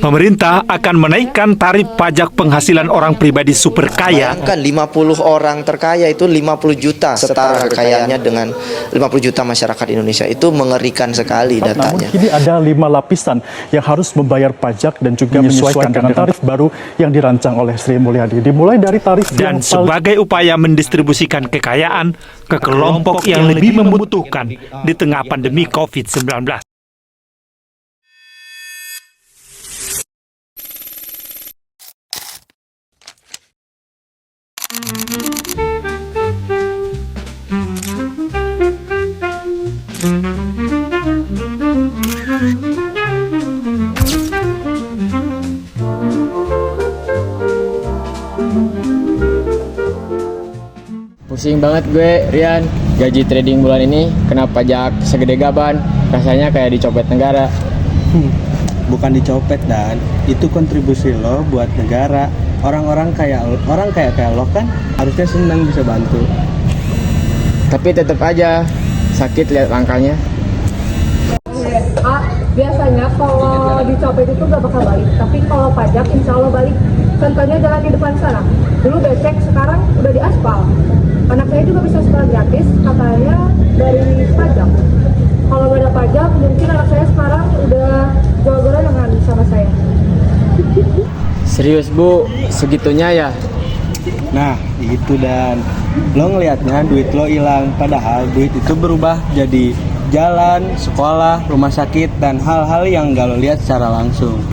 Pemerintah akan menaikkan tarif pajak penghasilan orang pribadi super kaya. Bayangkan 50 orang terkaya itu 50 juta setara kekayaannya dengan 50 juta masyarakat Indonesia. Itu mengerikan sekali Namun datanya. kini ada 5 lapisan yang harus membayar pajak dan juga menyesuaikan dengan tarif baru yang dirancang oleh Sri Mulyani. Dimulai dari tarif Dan yang paling sebagai upaya mendistribusikan kekayaan ke kelompok yang lebih membutuhkan di tengah pandemi COVID-19. Pusing banget gue, Rian. Gaji trading bulan ini kena pajak segede gaban. Rasanya kayak dicopet negara. Bukan dicopet, Dan itu kontribusi lo buat negara. Orang kayak lo kan harusnya senang bisa bantu. Tapi tetap aja sakit lihat angkanya. Biasanya kalau dicopet itu gak bakal balik, tapi kalau pajak insya Allah balik. Contohnya jalan di depan sana, dulu becek, sekarang udah diaspal. Anak saya juga bisa sekolah gratis, katanya dari pajak. Kalau gak ada pajak, mungkin anak saya sekarang udah jual gorengan sama saya. Serius Bu, segitunya ya? Nah, itu Dan. Lo ngelihatnya duit lo hilang, padahal duit itu berubah jadi jalan, sekolah, rumah sakit, dan hal-hal yang gak lo lihat secara langsung.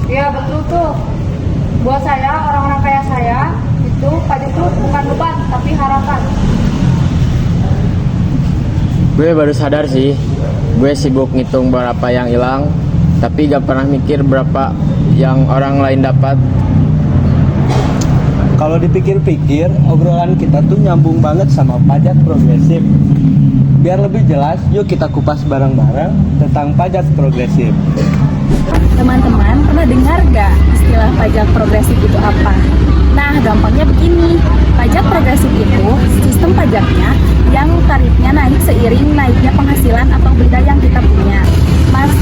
Iya betul tuh. Buat saya, orang-orang kaya saya, itu pajak itu bukan beban, tapi harapan. Gue baru sadar sih, gue sibuk ngitung berapa yang hilang, tapi gak pernah mikir berapa yang orang lain dapat. Kalau dipikir-pikir, obrolan kita tuh nyambung banget sama pajak progresif. Biar lebih jelas, yuk kita kupas bareng-bareng tentang pajak progresif. Teman-teman, pernah dengar gak istilah pajak progresif itu apa? Nah, gampangnya begini. Pajak progresif itu sistem pajaknya yang tarifnya naik seiring naiknya penghasilan atau benda yang kita punya.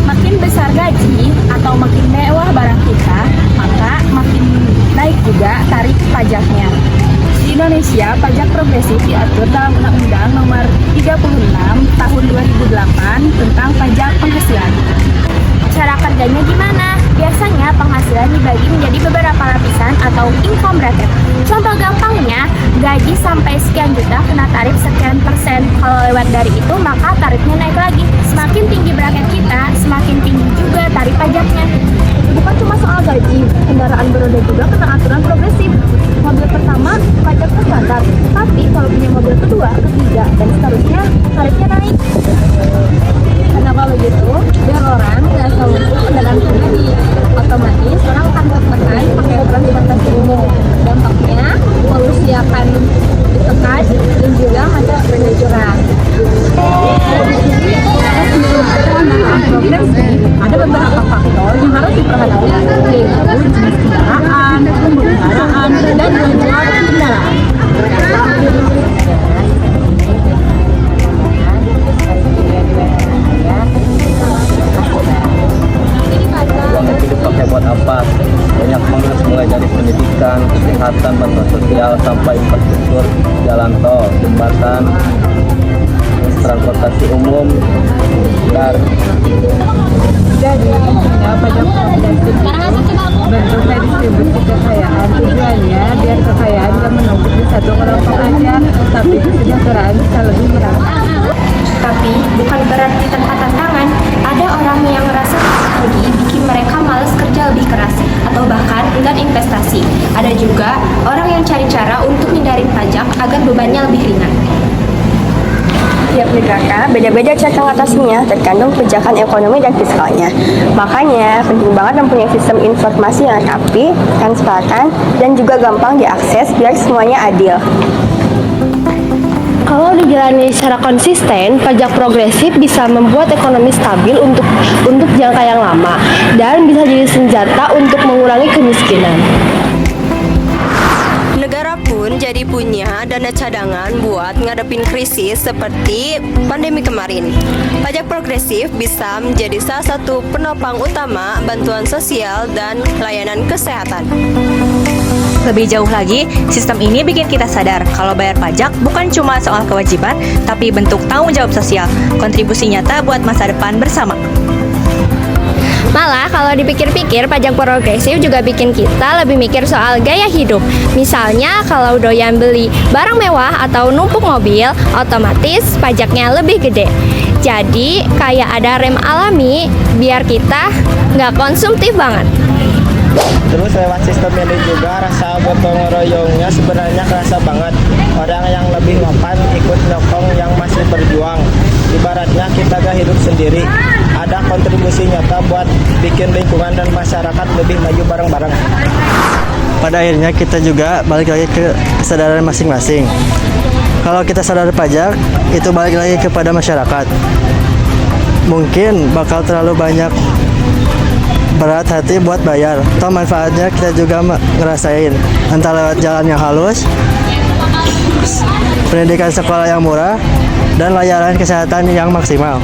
Makin besar gaji atau makin mewah barang kita, maka makin naik juga tarif pajaknya. Di Indonesia, pajak progresif diatur dalam Undang-Undang Nomor 36 Tahun 2008 tentang pajak penghasilan. Cara kerjanya gimana? Biasanya penghasilan dibagi menjadi beberapa lapisan atau income bracket. Contoh gampangnya, gaji sampai sekian juta kena tarif sekian persen. Kalau lewat dari itu, maka tarifnya naik lagi. Semakin tinggi bracket kita, semakin tinggi juga tarif pajaknya. Bukan cuma soal gaji, kendaraan beroda juga kena aturan progresif. Mobil pertama pajak standar, tapi kalau punya mobil kedua, ketiga, dan seterusnya tarifnya naik. Karena kalau gitu, biar orang nggak selalu kendaraan pribadi, otomatis orang akan tertekan pakai transportasi umum. Dampaknya polusi akan ditekan dan juga macet berkurang. Ada beberapa faktor yang harus diperhatikan, yaitu jenis kendaraan, pemeliharaan, dan pengelolaan kendaraan. Uang itu dipakai buat apa? Banyak banget, mulai dari pendidikan, kesehatan, bantuan sosial, sampai infrastruktur, jalan tol, jembatan, transportasi umum, dan Jadi, pajak progresif bentuk redistribusi kekayaan. Tujuannya biar kekayaan tidak menumpuk di satu kelompok aja, tapi kesejahteraan bisa lebih merata. Tapi bukan berarti tanpa tantangan. Ada orang yang merasa lagi bikin mereka malas kerja lebih keras atau bahkan enggan investasi. Ada juga orang yang cari cara untuk hindarin pajak agar bebannya lebih ringan. Tiap negara beda-beda cara mengatasinya tergantung kebijakan ekonomi dan fiskalnya. Makanya penting banget mempunyai sistem informasi yang rapi, transparan, dan juga gampang diakses biar semuanya adil. Kalau dijalani secara konsisten, pajak progresif bisa membuat ekonomi stabil untuk jangka yang lama dan bisa jadi senjata untuk mengurangi kemiskinan. Negara pun jadi punya dana cadangan buat ngadepin krisis seperti pandemi kemarin. Pajak progresif bisa menjadi salah satu penopang utama bantuan sosial dan layanan kesehatan. Lebih jauh lagi, sistem ini bikin kita sadar kalau bayar pajak bukan cuma soal kewajiban, tapi bentuk tanggung jawab sosial, kontribusi nyata buat masa depan bersama. Malah kalau dipikir-pikir, pajak progresif juga bikin kita lebih mikir soal gaya hidup. Misalnya kalau doyan beli barang mewah atau numpuk mobil, otomatis pajaknya lebih gede. Jadi kayak ada rem alami biar kita nggak konsumtif banget. Terus lewat sistem ini juga rasa gotong royongnya sebenarnya kerasa banget. Orang yang lebih mapan ikut nyokong yang masih berjuang. Ibaratnya kita gak hidup sendiri. Ada kontribusi nyata buat bikin lingkungan dan masyarakat lebih maju bareng-bareng. Pada akhirnya kita juga balik lagi ke kesadaran masing-masing. Kalau kita sadar pajak, itu balik lagi kepada masyarakat. Mungkin bakal terlalu banyak berat hati buat bayar. Toh manfaatnya kita juga ngerasain, entah lewat jalan yang halus, pendidikan sekolah yang murah, dan layanan kesehatan yang maksimal.